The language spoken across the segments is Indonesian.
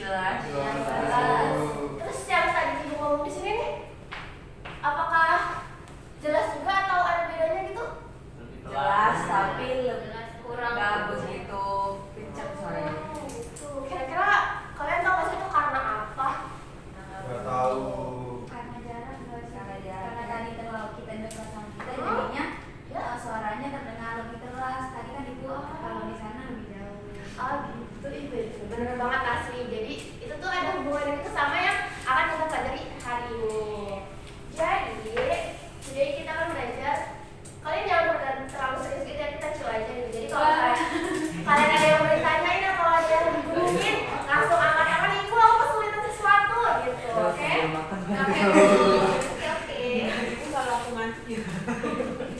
Jelas. Terus yang tadi ibu ngomong di sini nih, apakah jelas juga atau ada bedanya gitu? Jelas tapi lebih Kurang nggak begitu kencang suaranya. Gitu. Kira-kira kalian tahu nggak sih itu karena apa? Nggak tahu. Karena jarang nggak sih? Karena jarang. Karena tadi kalau kita dekat sama kita Hmm? jadinya Ya. suaranya terdengar lebih keras. Tadi kan itu kalau di sana lebih jauh. Oh gitu, itu bener banget asli. Jadi itu tuh ada hubungan itu sama yang akan kita pelajari hari ini. Jadi kita akan belajar. Kalian jangan terlalu serius gitu ya, kita chill aja gitu. Jadi kalau kalian ada yang mau ditanyain atau ada yang dibingungin, langsung angkat ibu, aku kesulitan sesuatu gitu, oke? Oke. Itu kalau aku ngantuk ya.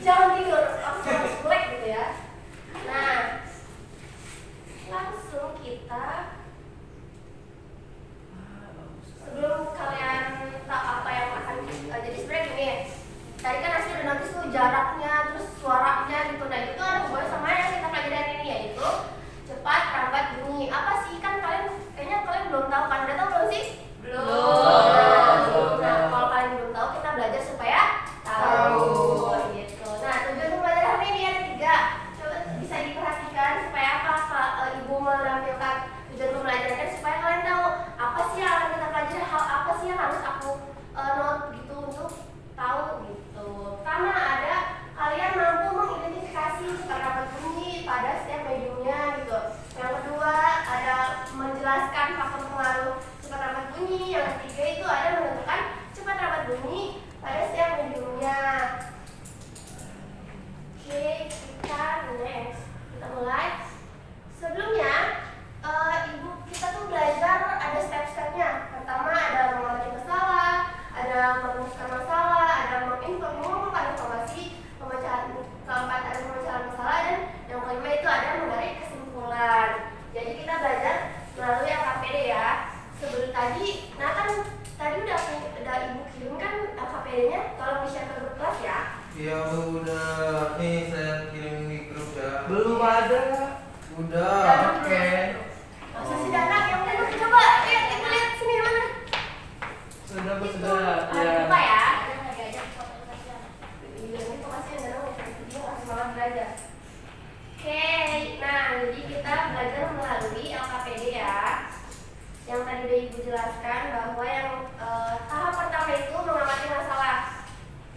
Jangan tidur, langsung harus melek gitu ya. Nah, langsung kita sebelum kalian tahu apa yang akan jadi sebenarnya gini. Tadi kan Asli udah notice tuh jaraknya, terus suaranya gitu. Nah itu tuh ada hubungan sama yang kita pelajari hari ini, yaitu cepat, lambat, bunyi. Apa sih, kan kayaknya kalian belum tahu kan? Udah tahu belum sih? Belum. Nah kalau kalian belum tahu, kita belajar supaya tahu gitu. Nah tujuan belajar hari ini ada 3. Coba bisa diperhatikan supaya apa ibu menampilkan tujuan pembelajaran supaya kalian tahu apa sih yang akan kita pelajari, hal apa sih yang harus aku note gitu untuk tahu gitu. Pertama ada kalian mampu mengidentifikasi cepat lambat bunyi pada setiap mediumnya gitu. Yang kedua ada menjelaskan faktor pengaruh cepat lambat bunyi. Yang ketiga itu ada menentukan cepat lambat bunyi pada setiap mediumnya. Oke, kita next. Kita mulai. Sebelumnya ibu kita tuh belajar ada step-stepnya. Pertama ada mengamati masalah, ada merumuskan masalah, ada mengumpulkan informasi, keempat ada pemecahan masalah, dan yang kelima itu ada menarik kesimpulan. Jadi kita belajar melalui LKPD ya. Sebelum tadi, nah kan tadi udah ibu kirim kan LKPD-nya, tolong di-share ke grup kelas ya. Iya udah. Nih saya kirim di grup ya. Belum ada. Udah. Oke. Masa sih datang yang udah coba lihat kita lihat sini mana? Sudah bu, Itu sudah. Ya. buka ya. Iya, itu masih ada video masih malam belajar. Oke, nah jadi kita belajar melalui LKPD ya. Yang tadi udah ibu jelaskan bahwa yang tahap pertama itu mengamati masalah.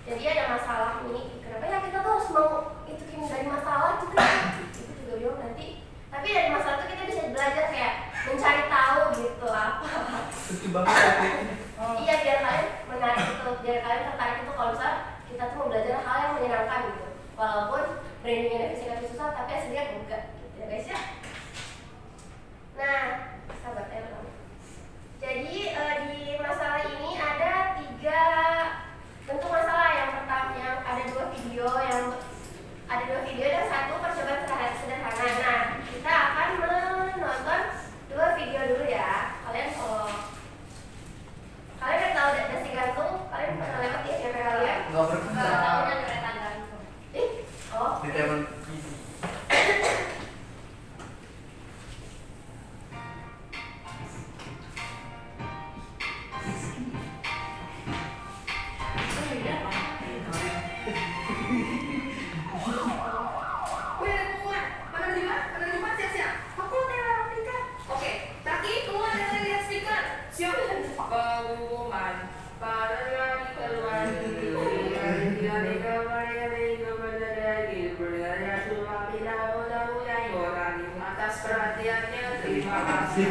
Jadi ada masalah nih. Kenapa ya kita tuh harus mau ituin dari masalah gitu ya? Itu juga bingung nanti. Tapi dari masalah itu kita bisa belajar kayak mencari tahu gitu apa. Sedih banget ya. Iya, biar kalian menarik itu, biar kalian tertarik itu kalau misalnya kita tuh mau belajar hal yang menyenangkan gitu. Walaupun brandingnya fisika susah, tapi aslinya enggak gitu ya guys ya. Nah, sahabat Ella. Jadi di masalah ini ada 3 bentuk masalah. Yang pertama yang ada 2 video, dan 1 percobaan sederhana. Nah, kita akan menonton 2 video dulu ya. Kalian udah tahu dasi gantung? Kalian pernah lewat ya SMP kalian? Nggak pernah. Tahu yang kereta gantung. Oh. Di temen. Pengumuman para lagi keluar atas perhatiannya, terima kasih.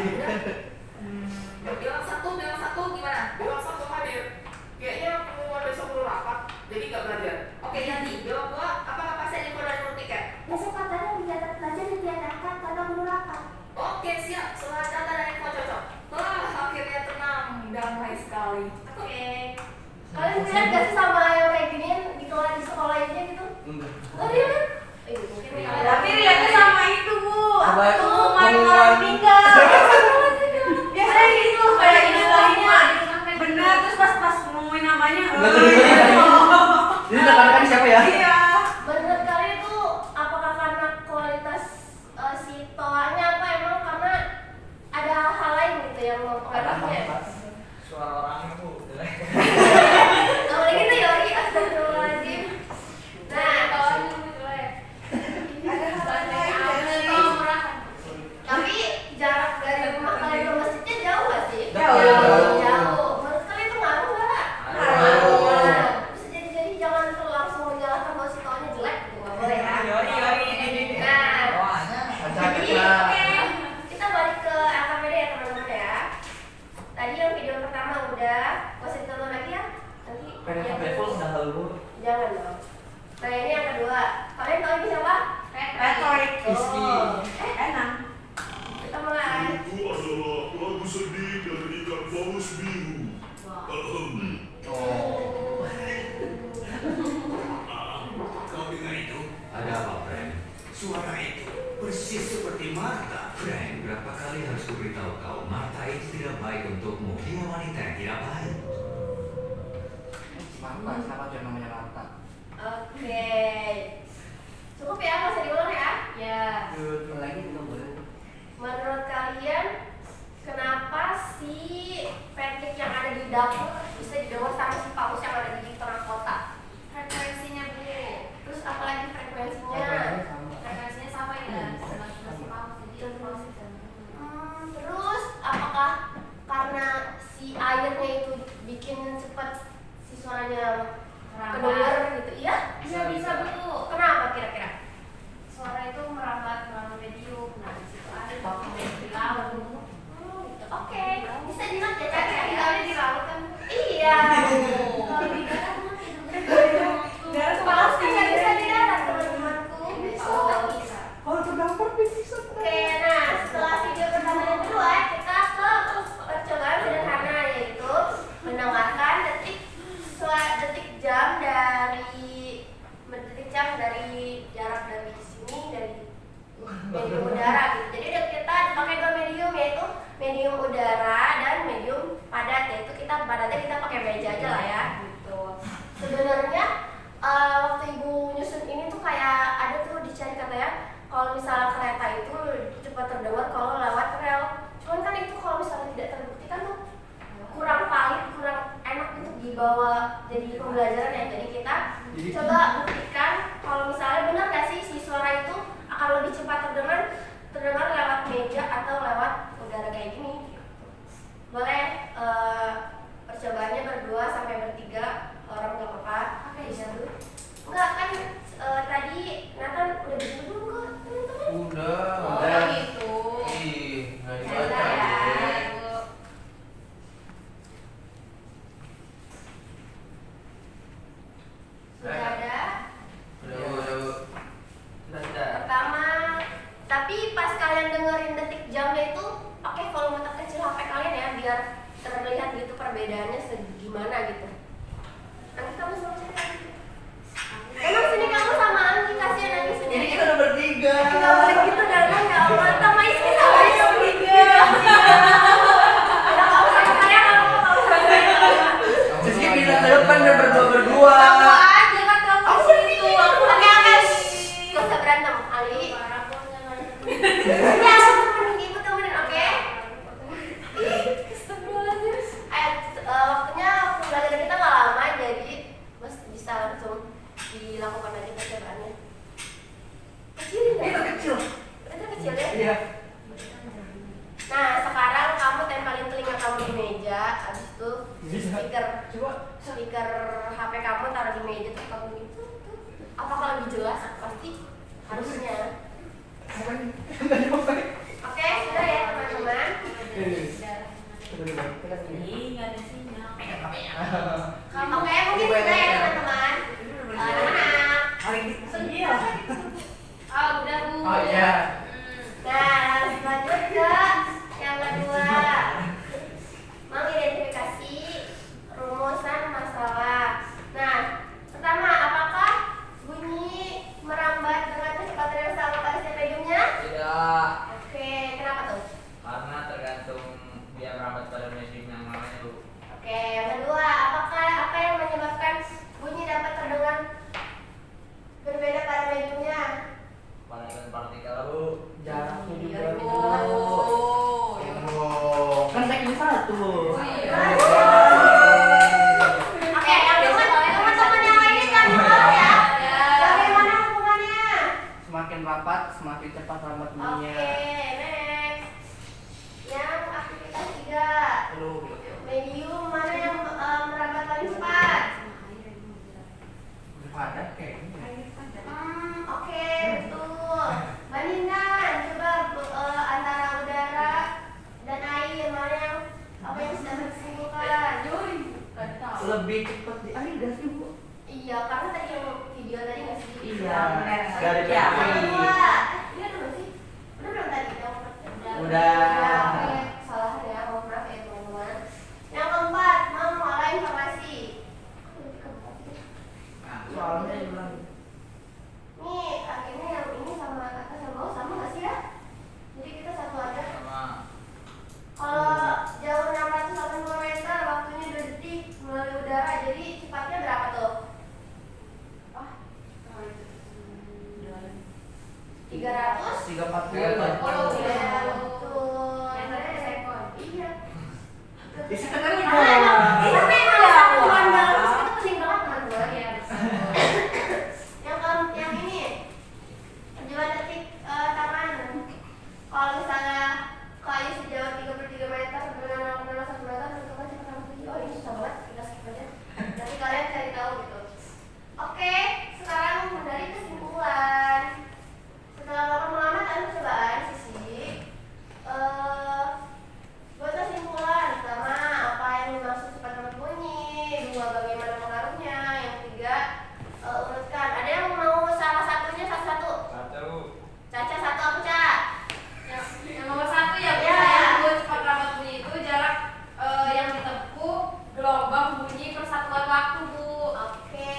Bilang satu gimana? Bilang satu hadir. Kayaknya pengumuman besok belum rapat, jadi nggak belajar. Oke, Yanti, jawab gua. Apakah pasti ada info dari Nur Tiket? Besok katanya kegiatan belajar ditiadakan karena belum rapat. Oke, siap. Setelah data dan info cocok. Wah, akhirnya tenang, damai sekali. Oke. Kalian lihat gak sih sama yang kayak gini di sekolah ini gitu? Enggak. Oh iya kan? Mungkin kalian. Tapi lihatnya sama itu, Bu. Apa? Pengumuman Pengumuman. orang meninggal. Biasanya gitu, kayak infonya. Bener, terus pas ngomongin namanya. Jadi rekan-rekan siapa ya? Iya. Menurut kalian itu apakah karena kualitas si toanya apa emang karena ada hal lain gitu yang Kalian tahu ini siapa? Retorik. Oh. Enak. Kita mulai. Itu adalah lagu sedih dari ikan paus biru. Oh. Kau dengar itu? Ada apa, Frank? Suara itu persis seperti Martha. Frank, berapa kali harus kuberitahu kau, Martha itu tidak baik untukmu. Dia wanita yang tidak baik. Marta, siapa tuh yang namanya Marta? Oke. Cukup ya, nggak usah diulang ya? Ya. Lagi juga boleh. Menurut kalian, kenapa si pancake yang ada di dapur bisa didengar sama si paus yang ada di tengah kota? Frekuensinya Bu. Terus apalagi frekuensinya? Frekuensinya sama ya. Sama si paus jadi Terus apakah karena si airnya itu bikin cepet si suaranya kedengar gitu? Iya? Bisa Bu. Kenapa kira-kira? Suara itu merambat melalui medium. Nah, di situ ada di laut. Gitu. Oke, bisa dilihat ya Kan cara kita di laut kan. Iya. Kalau di darat mah Darat Paus kan nggak bisa di darat teman-temanku. Oh, bisa. Kalau terdampar bisa. Oke, nah setelah video pertama dan kedua kita ke percobaan sederhana yaitu mendengarkan detik jam dari jarak dari sini dari medium udara gitu. Jadi kita pakai dua medium yaitu medium udara dan medium padat, yaitu kita padatnya kita pakai meja aja lah ya gitu. Sebenarnya waktu ibu nyusun ini tuh kayak ada tuh dicari katanya kalau misalnya kereta itu cepat terdengar kalau lewat rel. Cuman kan itu kalau misalnya tidak terbukti kan tuh kurang valid, kurang enak untuk dibawa jadi pembelajaran ya. Jadi kita coba buktikan kalau misalnya benar gak sih si suara itu akan lebih cepat terdengar lewat meja atau lewat udara kayak gini. Boleh percobaannya berdua sampai bertiga orang nggak apa-apa. Bisa dulu. Enggak kan tadi Nathan udah bisa belum kok teman-teman? Udah. Oh gitu. Ih, nggak Sebentar dibaca. ya. Bu. Sudah ada. Udah, Bu. Pertama, tapi pas kalian dengerin detik jamnya itu pakai volume terkecil HP kalian ya biar terlihat gitu perbedaannya segimana gitu. Nanti kamu sama cerita gitu. Emang sini kamu sama Anggi, kasihan Anggi sendiri. Jadi kita udah bertiga. Nggak boleh gitu dan ya Allah, sama Iski sama Iski. Udah kamu sama saya, kamu sama saya. Rizky bilang ke depan biar berdua. Kamu aja kan kamu situ. Oke, gak usah berantem, Ali. Ya, temenin ibu temenin, oke? Waktunya pembelajaran kita nggak lama, jadi mas bisa langsung dilakukan aja percobaannya. Kecilin ya? Itu kecil. Itu kecil ya? Iya. Nah, sekarang kamu tempelin telinga kamu di meja, habis itu speaker HP kamu taruh di meja terus kamu gitu. Apakah lebih jelas? Pasti harusnya. Oke, sudah ya teman-teman. Nggak ada sinyal. Oke, mungkin sudah ya teman-teman. Anak-anak. Oh, udah Bu. Oh iya. Nah, lanjut ke yang kedua. Mengidentifikasi rumusan masalah. Nah, pertama, apakah bunyi merambat dengan kecepatan yang sama pada setiap mediumnya? Tidak, Oke, kenapa tuh? karena tergantung dia merambat pada medium yang mana itu. Oke, yang kedua, apa yang menyebabkan bunyi dapat terdengar berbeda pada mediumnya? Partikel Bu. Jaraknya juga. Oh, Kan teknik satu. Oke, yang teman-teman yang lainnya kan tahu ya. Bagaimana hubungannya? Semakin rapat, semakin cepat rambat bunyinya. Oke, next. Yang aktivitas 3. Lu. Medium mana yang merambat paling cepat? Padat kayaknya. Oke, betul. Bandingkan coba antara udara dan air mana yang sedang disimpulkan? Lebih cepat di air gak sih, Bu? Iya, karena tadi yang video tadi nggak sih? Iya. Dari Yang PPI. kedua, ini ada belum sih? Udah belum tadi? Udah. Oke, kesalahan ya, mohon maaf ya teman-teman. Yang keempat, mengolah informasi. Nah, soalnya bilang Nih, akhirnya yang ini sama atas yang bawah sama nggak sih ya? Jadi kita satu aja. Sama. Kalau jauh 680 meter, waktunya 2 detik melalui udara. Jadi cepatnya berapa tuh? Ah, 300? 340. Oh, iya, betul. Meter per sekon. Iya. Bisa kan Itu memang satuan dalam fisika itu penting banget teman-teman. Iya, bisa. Yang ini perjuangan detik tangan. Kalau misalnya kayu sejauh 3/3 meter dengan 0,1 meter tentukan cepat sama. Oh ini susah banget, kita skip aja. Nanti kalian cari tahu gitu. Oke, sekarang dari kesimpulan. Setelah lama-lama ada percobaan sisi. Buat kesimpulan, pertama apa yang dimaksud cepat berbunyi, dua bagaimana pengaruhnya, yang tiga urutkan. Ada yang mau salah satunya satu-satu? Satu. Caca satu apa Caca? Yang nomor 1 ya, Bu. Ya. Yang buat cepat lambat bunyi itu jarak yang ditempuh gelombang bunyi per satuan waktu, Bu. Oke,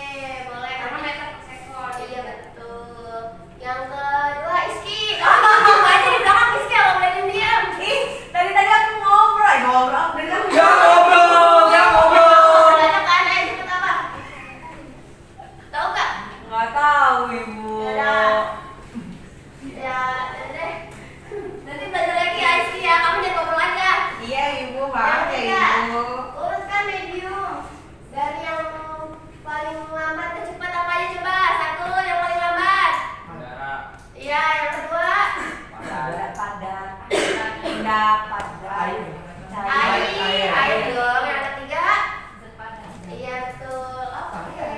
boleh. Karena meter per sekon. Iya betul. Yang kedua Iski. Oh, aja di belakang Iski kalau boleh diam. Ih, tadi aku ngobrol, dari aku Ya ngobrol, ya ngobrol. Banyak kan? Ayo cepet apa? Tahu nggak? nggak tahu ibu. Yaudah. Ya, udah deh. Nanti belajar lagi ya Iski ya. Kamu jangan ngobrol aja. Iya ibu, maaf Yang ya ketiga, ibu. urutkan medium dari yang paling lambat ke cepat apa aja coba? Satu yang paling lambat. Udara. Iya, yang kedua Padat, padat, indah, padat, Air. air dong. Yang ketiga Sepadan. iya betul. Oke.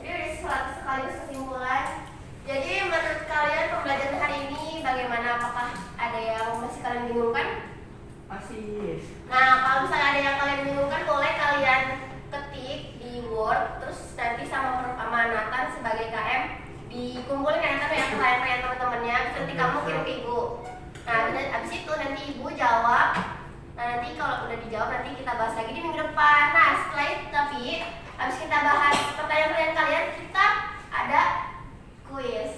Jadi udah sekaligus kesimpulan. Jadi menurut kalian pembelajaran hari ini bagaimana? Apakah ada yang masih kalian bingungkan? Masih. Nah, kalau misalnya ada yang kalian bingungkan, boleh kalian ketik di Word, terus nanti sama Nathan sebagai KM dikumpulin ya Nathan ya pertanyaan teman-temannya, terus nanti kamu kirim ke ibu. Nah, dan abis itu nanti ibu jawab. Nah, nanti kalau udah dijawab nanti kita bahas lagi di minggu depan. Nah, setelah itu tapi abis kita bahas pertanyaan-pertanyaan kalian, kita ada kuis.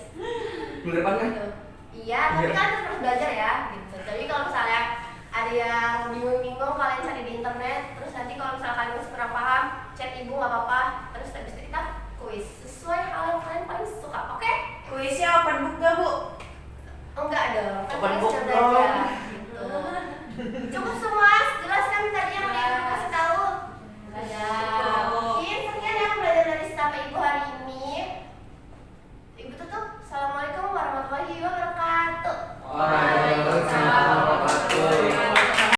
Minggu depan kan? Iya, tapi kan terus belajar ya gitu. Jadi kalau misalnya ada yang bingung-bingung kalian cari di internet, terus nanti kalau misalnya kalian masih kurang paham, chat ibu nggak apa-apa. Terus habis itu kita kuis sesuai hal yang kalian paling suka, oke? Kuisnya open book gak bu? Enggak dong, kan Open kalian book sudah dong. belajar gitu. Cukup semua